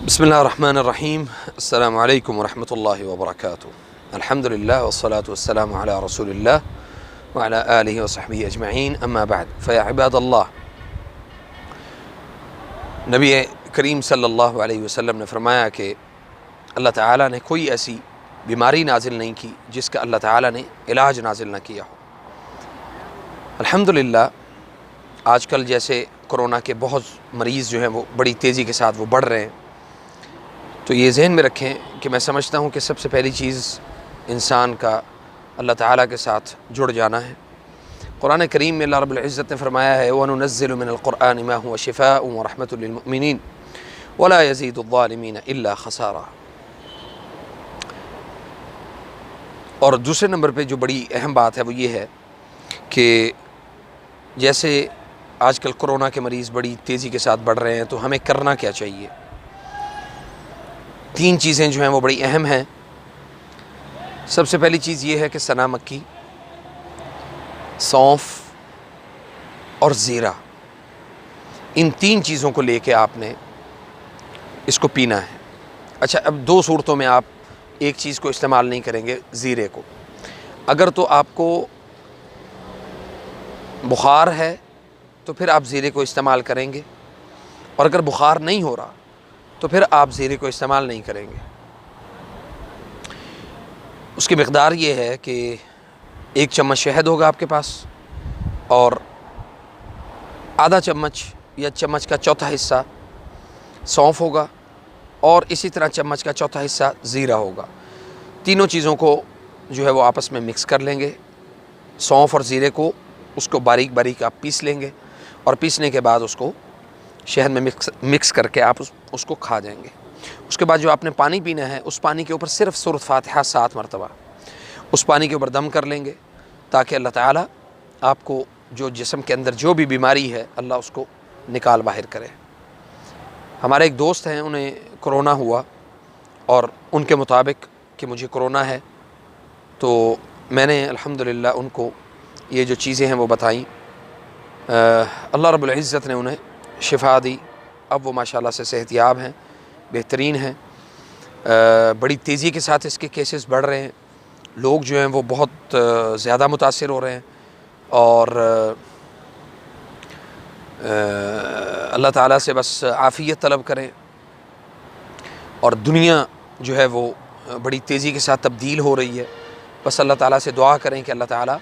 بسم اللہ الرحمن الرحیم السلام علیکم ورحمۃ اللہ وبرکاتہ الحمدللہ والصلاة والسلام علی رسول اللہ وعلی آلہ وصحبہ اجمعین اما بعد فیا عباد اللہ، نبی کریم صلی اللہ علیہ وسلم نے فرمایا کہ اللہ تعالیٰ نے کوئی ایسی بیماری نازل نہیں کی جس کا اللہ تعالیٰ نے علاج نازل نہ کیا ہو۔ الحمدللہ آج کل جیسے کرونا کے بہت مریض جو ہیں وہ بڑی تیزی کے ساتھ وہ بڑھ رہے ہیں، تو یہ ذہن میں رکھیں کہ میں سمجھتا ہوں کہ سب سے پہلی چیز انسان کا اللہ تعالیٰ کے ساتھ جڑ جانا ہے۔ قرآن کریم میں اللہ رب العزت نے فرمایا ہے وَنُنَزِّلُ مِنَ الْقُرْآنِ مَا هُوَ شِفَاءٌ وَرَحْمَةٌ لِلْمُؤْمِنِينَ وَلَا يَزِيدُ الظَّالِمِينَ إِلَّا خَسَارًا۔ اور دوسرے نمبر پہ جو بڑی اہم بات ہے وہ یہ ہے کہ جیسے آج کل کرونا کے مریض بڑی تیزی کے ساتھ بڑھ رہے ہیں، تو ہمیں کرنا کیا چاہیے؟ تین چیزیں جو ہیں وہ بڑی اہم ہیں۔ سب سے پہلی چیز یہ ہے کہ سنا مکی، سونف اور زیرہ، ان تین چیزوں کو لے کے آپ نے اس کو پینا ہے۔ اچھا، اب دو صورتوں میں آپ ایک چیز کو استعمال نہیں کریں گے، زیرے کو۔ اگر تو آپ کو بخار ہے تو پھر آپ زیرے کو استعمال کریں گے، اور اگر بخار نہیں ہو رہا تو پھر آپ زیرے کو استعمال نہیں کریں گے۔ اس کی مقدار یہ ہے کہ 1 چمچ شہد ہوگا آپ کے پاس، اور آدھا چمچ یا چمچ کا چوتھا حصہ سونف ہوگا، اور اسی طرح چمچ کا چوتھا حصہ زیرہ ہوگا۔ تینوں چیزوں کو جو ہے وہ آپس میں مکس کر لیں گے۔ سونف اور زیرے کو اس کو باریک باریک آپ پیس لیں گے، اور پیسنے کے بعد اس کو شہد میں مکس کر کے آپ اس کو کھا جائیں گے۔ اس کے بعد جو آپ نے پانی پینا ہے، اس پانی کے اوپر صرف سورۃ فاتحہ 7 مرتبہ اس پانی کے اوپر دم کر لیں گے، تاکہ اللہ تعالیٰ آپ کو جو جسم کے اندر جو بھی بیماری ہے اللہ اس کو نکال باہر کرے۔ ہمارے ایک دوست ہیں، انہیں کرونا ہوا، اور ان کے مطابق کہ مجھے کرونا ہے، تو میں نے الحمدللہ ان کو یہ جو چیزیں ہیں وہ بتائیں۔ اللہ رب العزت نے انہیں شفا دی، اب وہ ماشاءاللہ سے صحت یاب ہیں، بہترین ہیں۔ بڑی تیزی کے ساتھ اس کے کیسز بڑھ رہے ہیں، لوگ جو ہیں وہ بہت زیادہ متاثر ہو رہے ہیں، اور اللہ تعالیٰ سے بس عافیت طلب کریں، اور دنیا جو ہے وہ بڑی تیزی کے ساتھ تبدیل ہو رہی ہے۔ بس اللہ تعالیٰ سے دعا کریں کہ اللہ تعالیٰ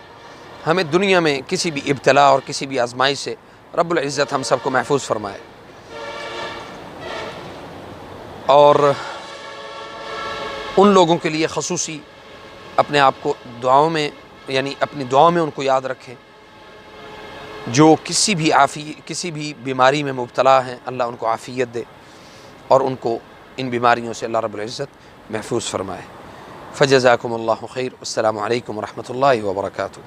ہمیں دنیا میں کسی بھی ابتلا اور کسی بھی آزمائش سے رب العزت ہم سب کو محفوظ فرمائے۔ اور ان لوگوں کے لیے خصوصی اپنے آپ کو دعاؤں میں، یعنی اپنی دعاؤں میں ان کو یاد رکھیں جو کسی بھی بیماری میں مبتلا ہیں، اللہ ان کو عافیت دے اور ان کو ان بیماریوں سے اللہ رب العزت محفوظ فرمائے۔ فجزاکم اللہ خیر، السلام علیکم ورحمۃ اللہ وبرکاتہ۔